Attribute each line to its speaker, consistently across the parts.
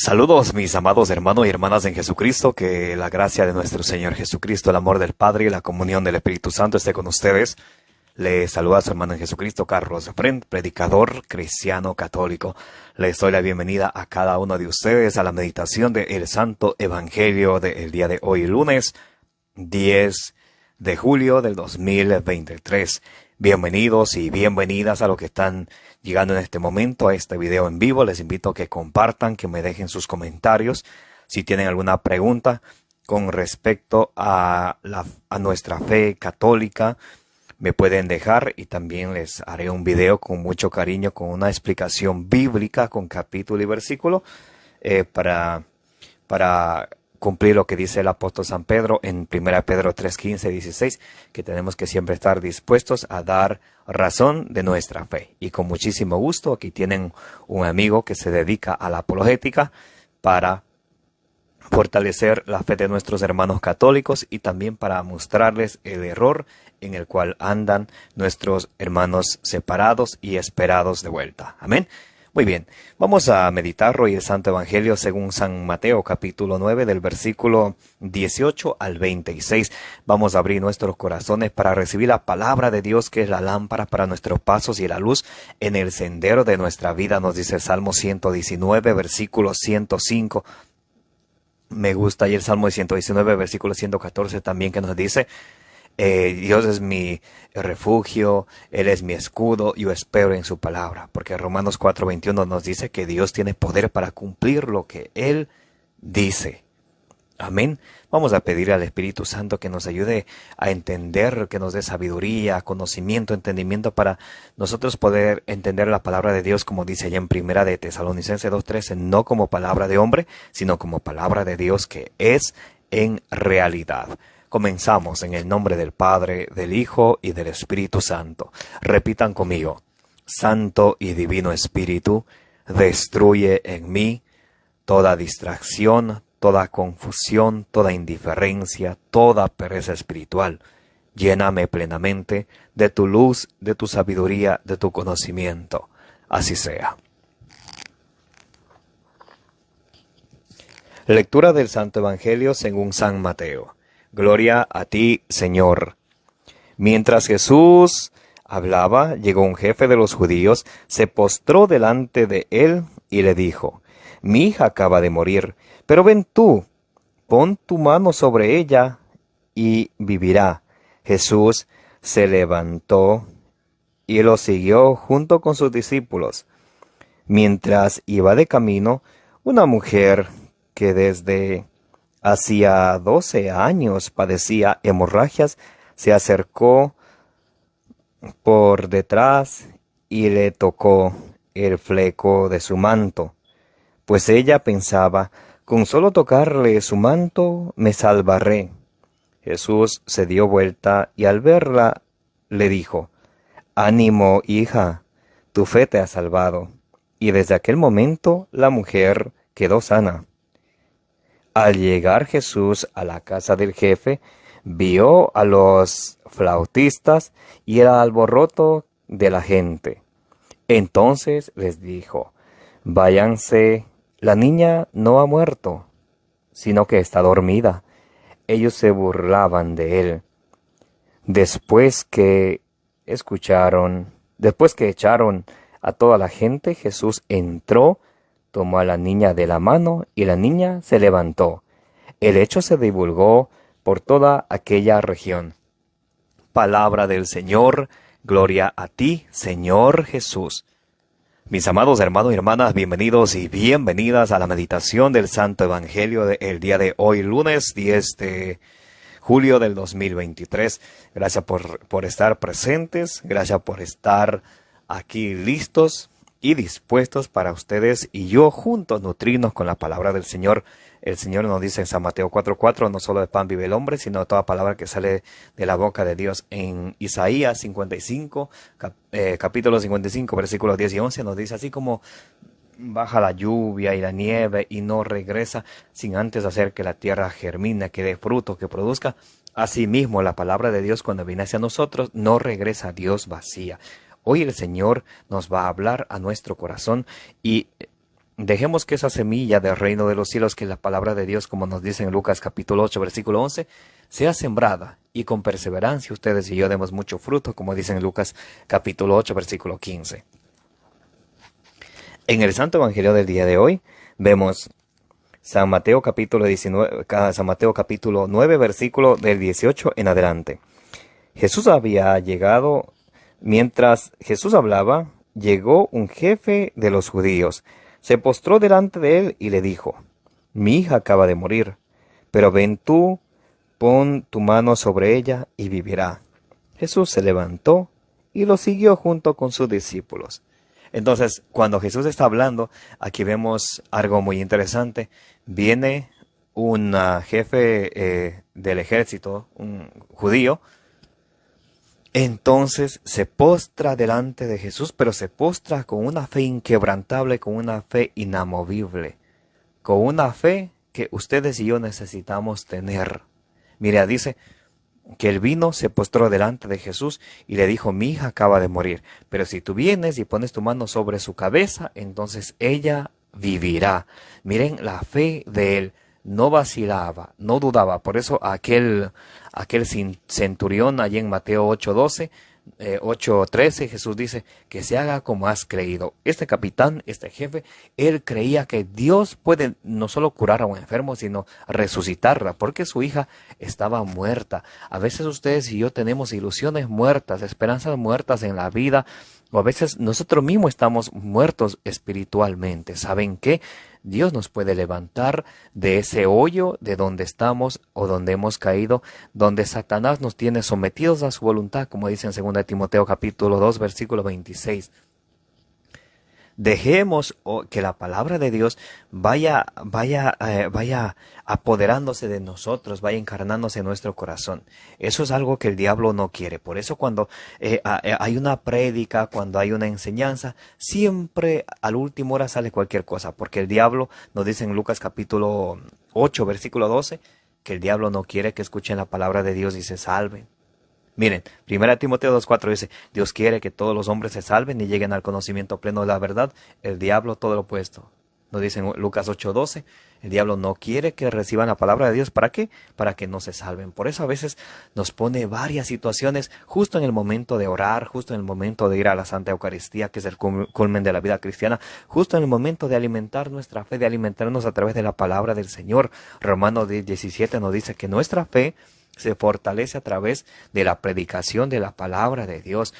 Speaker 1: Saludos mis amados hermanos y hermanas en Jesucristo, que la gracia de nuestro Señor Jesucristo, el amor del Padre y la comunión del Espíritu Santo esté con ustedes. Les saluda a su hermano en Jesucristo, Carlos Efrén, predicador cristiano católico. Les doy la bienvenida a cada uno de ustedes a la meditación del Santo Evangelio del día de hoy, lunes 10 de julio del 2023. Bienvenidos y bienvenidas a los que están llegando en este momento a este video en vivo. Les invito a que compartan, que me dejen sus comentarios. Si tienen alguna pregunta con respecto a nuestra fe católica, me pueden dejar y también les haré un video con mucho cariño con una explicación bíblica con capítulo y versículo para cumplir lo que dice el apóstol San Pedro en 1 Pedro 3:15 y 16, que tenemos que siempre estar dispuestos a dar razón de nuestra fe. Y con muchísimo gusto, aquí tienen un amigo que se dedica a la apologética para fortalecer la fe de nuestros hermanos católicos y también para mostrarles el error en el cual andan nuestros hermanos separados y esperados de vuelta. Amén. Muy bien, vamos a meditar hoy el Santo Evangelio según San Mateo, capítulo 9, del versículo 18 al 26. Vamos a abrir nuestros corazones para recibir la palabra de Dios, que es la lámpara para nuestros pasos y la luz en el sendero de nuestra vida, nos dice el Salmo 119, versículo 105. Me gusta y el Salmo 119, versículo 114 también, que nos dice: Dios es mi refugio, Él es mi escudo, yo espero en su palabra. Porque Romanos 4:21 nos dice que Dios tiene poder para cumplir lo que Él dice. Amén. Vamos a pedir al Espíritu Santo que nos ayude a entender, que nos dé sabiduría, conocimiento, entendimiento para nosotros poder entender la palabra de Dios, como dice allá en Primera de Tesalonicenses 2:13, no como palabra de hombre, sino como palabra de Dios que es en realidad. Comenzamos en el nombre del Padre, del Hijo y del Espíritu Santo. Repitan conmigo: Santo y Divino Espíritu, destruye en mí toda distracción, toda confusión, toda indiferencia, toda pereza espiritual. Lléname plenamente de tu luz, de tu sabiduría, de tu conocimiento. Así sea. Lectura del Santo Evangelio según San Mateo. Gloria a ti, Señor. Mientras Jesús hablaba, llegó un jefe de los judíos, se postró delante de él y le dijo: Mi hija acaba de morir, pero ven tú, pon tu mano sobre ella y vivirá. Jesús se levantó y lo siguió junto con sus discípulos. Mientras iba de camino, una mujer que desde hacía 12 años padecía hemorragias, se acercó por detrás y le tocó el fleco de su manto, pues ella pensaba: con solo tocarle su manto me salvaré. Jesús se dio vuelta y al verla le dijo: Ánimo, hija, tu fe te ha salvado. Y desde aquel momento la mujer quedó sana. Al llegar Jesús a la casa del jefe, vio a los flautistas y el alboroto de la gente. Entonces les dijo: Váyanse, la niña no ha muerto, sino que está dormida. Ellos se burlaban de él. Después que echaron a toda la gente, Jesús entró, tomó a la niña de la mano y la niña se levantó. El hecho se divulgó por toda aquella región. Palabra del Señor, gloria a ti, Señor Jesús. Mis amados hermanos y hermanas, bienvenidos y bienvenidas a la meditación del Santo Evangelio del día de hoy, lunes 10 de julio del 2023. Gracias por estar presentes, gracias por estar aquí listos y dispuestos para ustedes y yo juntos nutrirnos con la palabra del Señor. El Señor nos dice en San Mateo 4:4, no solo de pan vive el hombre, sino de toda palabra que sale de la boca de Dios. En Isaías 55, capítulo 55, versículos 10 y 11, nos dice: así como baja la lluvia y la nieve y no regresa sin antes hacer que la tierra germine, que dé fruto, que produzca, asimismo la palabra de Dios cuando viene hacia nosotros no regresa a Dios vacía. Hoy el Señor nos va a hablar a nuestro corazón y dejemos que esa semilla del reino de los cielos, que es la palabra de Dios, como nos dice en Lucas capítulo 8, versículo 11, sea sembrada, y con perseverancia ustedes y yo demos mucho fruto, como dice en Lucas capítulo 8, versículo 15. En el Santo Evangelio del día de hoy vemos San Mateo capítulo 9, versículo del 18 en adelante. Jesús había llegado, mientras Jesús hablaba, llegó un jefe de los judíos, se postró delante de él y le dijo: mi hija acaba de morir, pero ven tú, pon tu mano sobre ella y vivirá. Jesús se levantó y lo siguió junto con sus discípulos. Entonces, cuando Jesús está hablando, aquí vemos algo muy interesante. Viene un jefe del ejército, un judío. Entonces se postra delante de Jesús, pero se postra con una fe inquebrantable, con una fe inamovible, con una fe que ustedes y yo necesitamos tener. Mira, dice que él vino, se postró delante de Jesús y le dijo: mi hija acaba de morir, pero si tú vienes y pones tu mano sobre su cabeza, entonces ella vivirá. Miren la fe de él. No vacilaba, no dudaba. Por eso aquel centurión allí en Mateo 8:12, 8:13, Jesús dice que se haga como has creído. Este capitán, este jefe, él creía que Dios puede no solo curar a un enfermo, sino resucitarla, porque su hija estaba muerta. A veces ustedes y yo tenemos ilusiones muertas, esperanzas muertas en la vida, o a veces nosotros mismos estamos muertos espiritualmente. ¿Saben qué? Dios nos puede levantar de ese hoyo de donde estamos o donde hemos caído, donde Satanás nos tiene sometidos a su voluntad, como dice en 2 Timoteo capítulo 2, versículo 26. Dejemos que la palabra de Dios vaya apoderándose de nosotros, vaya encarnándose en nuestro corazón. Eso es algo que el diablo no quiere. Por eso cuando hay una prédica, cuando hay una enseñanza, siempre al último hora sale cualquier cosa. Porque el diablo nos dice en Lucas capítulo 8, versículo 12, que el diablo no quiere que escuchen la palabra de Dios y se salven. Miren, 1 Timoteo 2:4 dice: Dios quiere que todos los hombres se salven y lleguen al conocimiento pleno de la verdad. El diablo todo lo opuesto. Nos dice en Lucas 8:12, el diablo no quiere que reciban la palabra de Dios. ¿Para qué? Para que no se salven. Por eso a veces nos pone varias situaciones justo en el momento de orar, justo en el momento de ir a la Santa Eucaristía, que es el culmen de la vida cristiana, justo en el momento de alimentar nuestra fe, de alimentarnos a través de la palabra del Señor. Romanos 10:17 nos dice que nuestra fe se fortalece a través de la predicación de la palabra de Dios.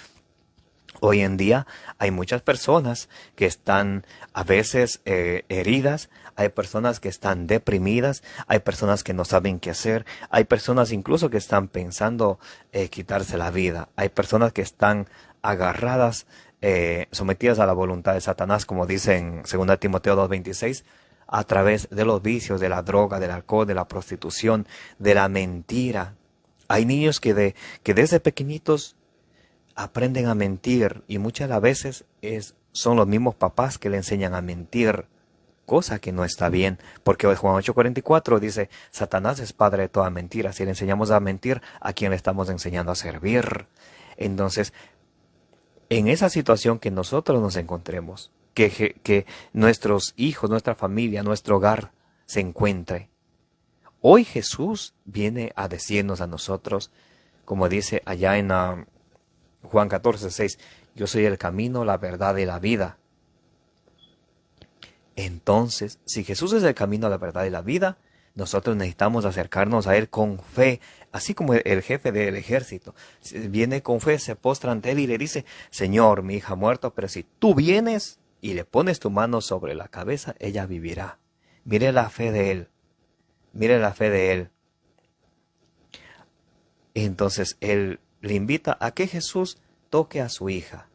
Speaker 1: Hoy en día hay muchas personas que están a veces heridas, hay personas que están deprimidas, hay personas que no saben qué hacer, hay personas incluso que están pensando quitarse la vida, hay personas que están agarradas, sometidas a la voluntad de Satanás, como dice en 2 Timoteo 2:26, a través de los vicios, de la droga, del alcohol, de la prostitución, de la mentira. Hay niños que desde pequeñitos aprenden a mentir y muchas de las veces son los mismos papás que le enseñan a mentir, cosa que no está bien, porque Juan 8:44 dice: Satanás es padre de toda mentira. Si le enseñamos a mentir, ¿a quién le estamos enseñando a servir? Entonces, en esa situación que nosotros nos encontremos, que nuestros hijos, nuestra familia, nuestro hogar se encuentre, hoy Jesús viene a decirnos a nosotros, como dice allá en Juan 14:6, yo soy el camino, la verdad y la vida. Entonces, si Jesús es el camino, la verdad y la vida, nosotros necesitamos acercarnos a Él con fe, así como el jefe del ejército viene con fe, se postra ante Él y le dice: Señor, mi hija ha muerto, pero si tú vienes y le pones tu mano sobre la cabeza, ella vivirá. Mire la fe de Él, mire la fe de Él. Entonces Él le invita a que Jesús toque a su hija.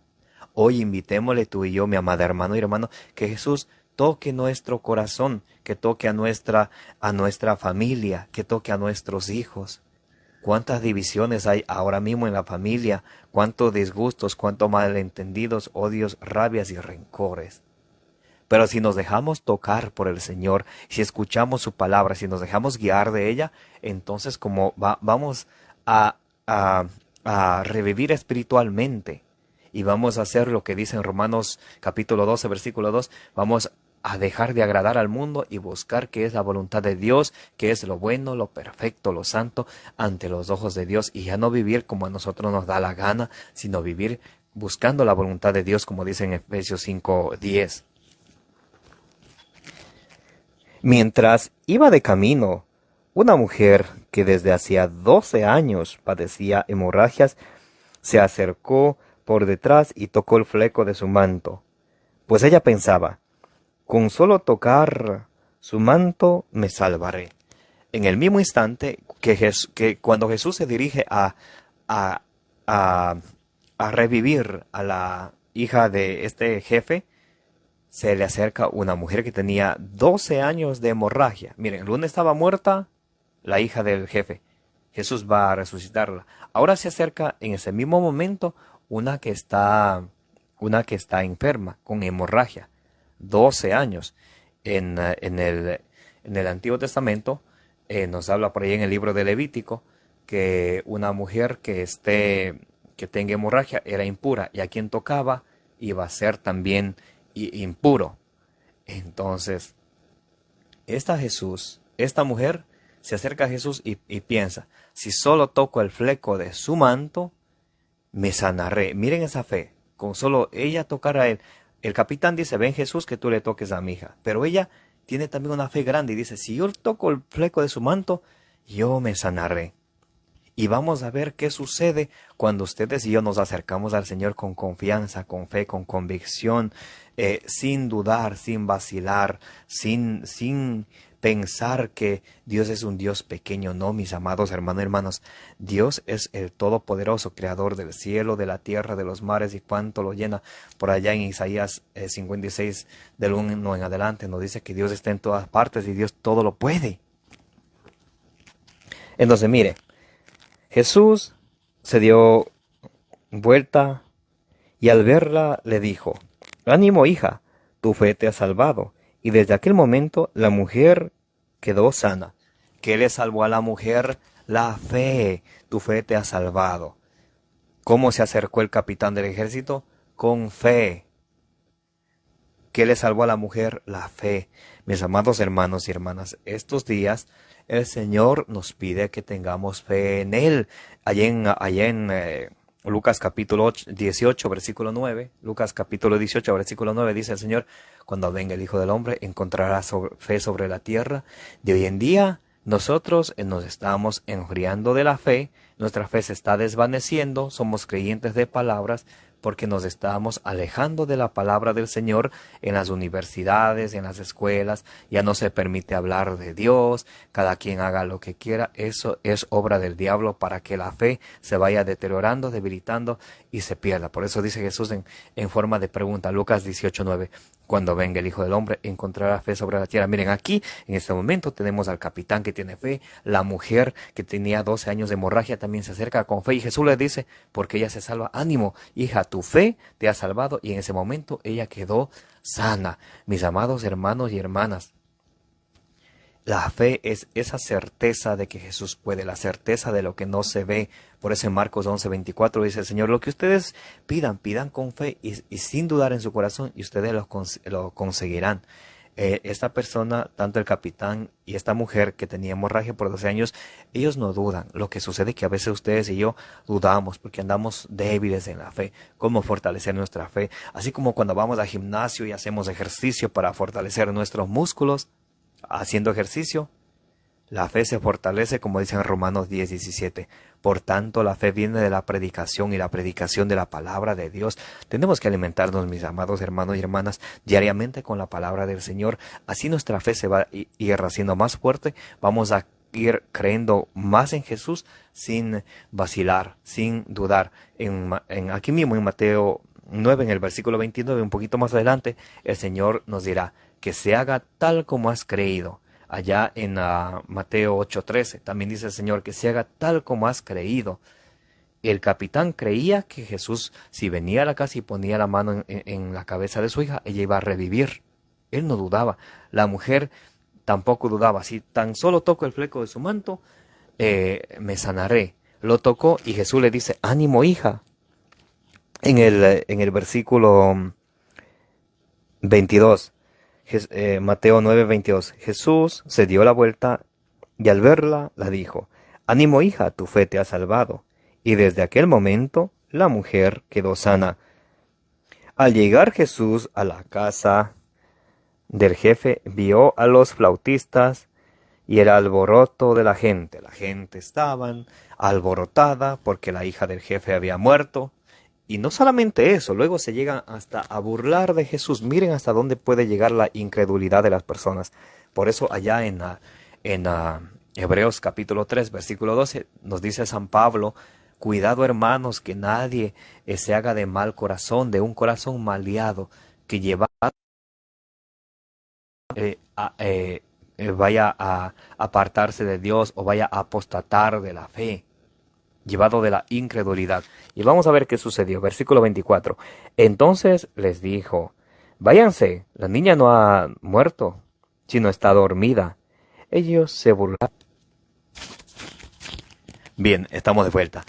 Speaker 1: Hoy invitémosle tú y yo, mi amada hermano y hermano, que Jesús toque nuestro corazón, que toque a nuestra familia, que toque a nuestros hijos. ¿Cuántas divisiones hay ahora mismo en la familia? ¿Cuántos disgustos, cuántos malentendidos, odios, rabias y rencores? Pero si nos dejamos tocar por el Señor, si escuchamos su palabra, si nos dejamos guiar de ella, entonces vamos a revivir espiritualmente. Y vamos a hacer lo que dice en Romanos capítulo 12, versículo 2. Vamos a dejar de agradar al mundo y buscar qué es la voluntad de Dios, qué es lo bueno, lo perfecto, lo santo ante los ojos de Dios, y ya no vivir como a nosotros nos da la gana, sino vivir buscando la voluntad de Dios, como dice en Efesios 5:10. Mientras iba de camino, una mujer que desde hacía 12 años padecía hemorragias se acercó por detrás y tocó el fleco de su manto, pues ella pensaba: con solo tocar su manto me salvaré. En el mismo instante que cuando Jesús se dirige a, a, a revivir a la hija de este jefe, se le acerca una mujer que tenía 12 años de hemorragia. Miren, una estaba muerta, la hija del jefe. Jesús va a resucitarla. Ahora se acerca en ese mismo momento una que está enferma, con hemorragia. 12 años. En el Antiguo Testamento nos habla por ahí en el libro de Levítico que una mujer que tenga hemorragia era impura, y a quien tocaba iba a ser también impuro. Entonces, esta mujer se acerca a Jesús y piensa: si solo toco el fleco de su manto, me sanaré. Miren esa fe, con solo ella tocar a él. El capitán dice: ven Jesús, que tú le toques a mi hija. Pero ella tiene también una fe grande y dice: si yo toco el fleco de su manto, yo me sanaré. Y vamos a ver qué sucede cuando ustedes y yo nos acercamos al Señor con confianza, con fe, con convicción, sin dudar, sin vacilar, sin pensar que Dios es un Dios pequeño. No, mis amados hermanos y hermanas, Dios es el Todopoderoso, Creador del cielo, de la tierra, de los mares y cuanto lo llena. Por allá en Isaías 56, del 1 en adelante, nos dice que Dios está en todas partes y Dios todo lo puede. Entonces, mire, Jesús se dio vuelta y al verla le dijo: ánimo, hija, tu fe te ha salvado. Y desde aquel momento la mujer quedó sana. ¿Qué le salvó a la mujer? La fe. Tu fe te ha salvado. ¿Cómo se acercó el capitán del ejército? Con fe. ¿Qué le salvó a la mujer? La fe. Mis amados hermanos y hermanas, estos días el Señor nos pide que tengamos fe en Él. Allá en Lucas capítulo 18, versículo 9, Lucas capítulo 18, versículo 9, dice el Señor: cuando venga el Hijo del Hombre, encontrará fe sobre la tierra. De hoy en día, nosotros nos estamos enfriando de la fe, nuestra fe se está desvaneciendo, somos creyentes de palabras, porque nos estamos alejando de la palabra del Señor. En las universidades, en las escuelas, ya no se permite hablar de Dios, cada quien haga lo que quiera. Eso es obra del diablo para que la fe se vaya deteriorando, debilitando y se pierda. Por eso dice Jesús en forma de pregunta, Lucas 18:9, cuando venga el Hijo del Hombre, encontrará fe sobre la tierra. Miren, aquí en este momento tenemos al capitán que tiene fe, la mujer que tenía 12 años de hemorragia también se acerca con fe y Jesús le dice, porque ella se salva: ánimo, hija, tu fe te ha salvado. Y en ese momento ella quedó sana. Mis amados hermanos y hermanas, la fe es esa certeza de que Jesús puede, la certeza de lo que no se ve. Por eso en Marcos 11:24 dice el Señor: lo que ustedes pidan con fe y sin dudar en su corazón, y ustedes lo conseguirán. Esta persona, tanto el capitán y esta mujer que tenía hemorragia por 12 años, ellos no dudan. Lo que sucede es que a veces ustedes y yo dudamos porque andamos débiles en la fe. ¿Cómo fortalecer nuestra fe? Así como cuando vamos al gimnasio y hacemos ejercicio para fortalecer nuestros músculos, haciendo ejercicio, la fe se fortalece, como dice en Romanos 10:17. Por tanto, la fe viene de la predicación, y la predicación de la palabra de Dios. Tenemos que alimentarnos, mis amados hermanos y hermanas, diariamente con la palabra del Señor. Así nuestra fe se va a ir haciendo más fuerte. Vamos a ir creyendo más en Jesús sin vacilar, sin dudar. Aquí mismo en Mateo 9, en el versículo 29, un poquito más adelante, el Señor nos dirá: que se haga tal como has creído. Allá en Mateo 8:13 también dice el Señor: que se haga tal como has creído. El capitán creía que Jesús, si venía a la casa y ponía la mano en la cabeza de su hija, ella iba a revivir. Él no dudaba. La mujer tampoco dudaba: si tan solo toco el fleco de su manto, me sanaré. Lo tocó y Jesús le dice: ánimo, hija. En el versículo 22, Mateo 9:22. Jesús se dio la vuelta y al verla la dijo: Ánimo, hija, tu fe te ha salvado. Y desde aquel momento la mujer quedó sana. Al llegar Jesús a la casa del jefe, vio a los flautistas y el alboroto de la gente. La gente estaba alborotada porque la hija del jefe había muerto. Y no solamente eso, luego se llegan hasta a burlar de Jesús. Miren hasta dónde puede llegar la incredulidad de las personas. Por eso allá en Hebreos capítulo 3, versículo 12, nos dice San Pablo: cuidado, hermanos, que nadie se haga de mal corazón, de un corazón maleado, que lleva vaya a apartarse de Dios o vaya a apostatar de la fe, llevado de la incredulidad. Y vamos a ver qué sucedió. Versículo 24. Entonces les dijo: váyanse, la niña no ha muerto, sino está dormida. Ellos se burlaron. Bien, estamos de vuelta.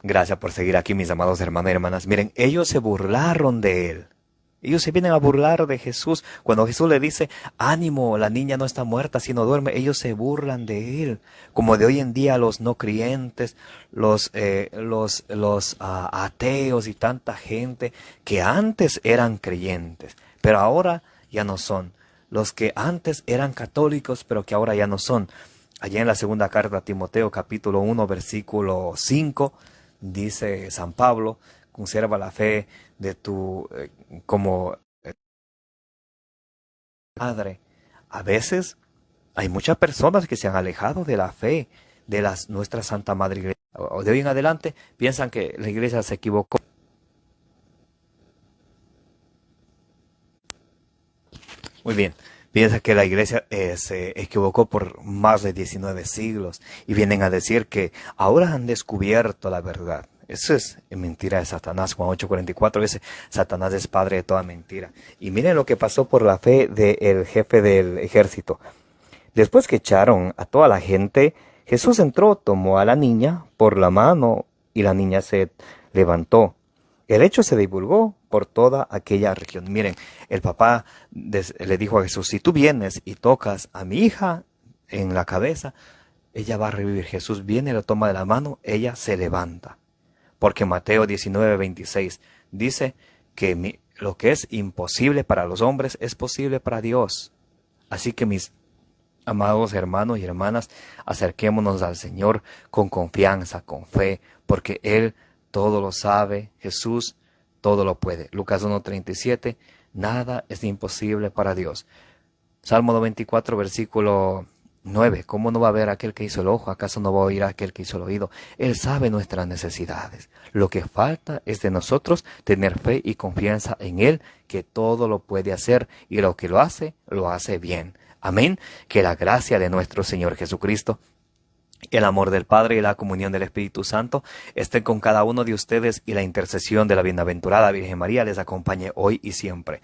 Speaker 1: Gracias por seguir aquí, mis amados hermanos y hermanas. Miren, ellos se burlaron de él. Ellos se vienen a burlar de Jesús. Cuando Jesús le dice: ánimo, la niña no está muerta, sino duerme, ellos se burlan de él. Como de hoy en día los no creyentes, los ateos y tanta gente que antes eran creyentes, pero ahora ya no son. Los que antes eran católicos, pero que ahora ya no son. Allá en la segunda carta a Timoteo, capítulo 1, versículo 5, dice San Pablo: conserva la fe de tu como padre. A veces hay muchas personas que se han alejado de la fe de nuestra Santa Madre Iglesia. O de hoy en adelante piensan que la Iglesia se equivocó. Muy bien. Piensa que la Iglesia se equivocó por más de 19 siglos y vienen a decir que ahora han descubierto la verdad. Eso es mentira de Satanás. Juan 8:44 dice: Satanás es padre de toda mentira. Y miren lo que pasó por la fe del jefe del ejército. Después que echaron a toda la gente, Jesús entró, tomó a la niña por la mano y la niña se levantó. El hecho se divulgó por toda aquella región. Miren, el papá le dijo a Jesús: si tú vienes y tocas a mi hija en la cabeza, ella va a revivir. Jesús viene, lo toma de la mano, ella se levanta. Porque Mateo 19:26 dice que lo que es imposible para los hombres es posible para Dios. Así que, mis amados hermanos y hermanas, acerquémonos al Señor con confianza, con fe, porque Él todo lo sabe. Jesús todo lo puede. Lucas 1:37, nada es imposible para Dios. Salmo 94, versículo 9, ¿cómo no va a ver aquel que hizo el ojo? ¿Acaso no va a oír aquel que hizo el oído? Él sabe nuestras necesidades. Lo que falta es de nosotros tener fe y confianza en Él, que todo lo puede hacer, y lo que lo hace bien. Amén. Que la gracia de nuestro Señor Jesucristo, el amor del Padre y la comunión del Espíritu Santo estén con cada uno de ustedes, y la intercesión de la bienaventurada Virgen María les acompañe hoy y siempre.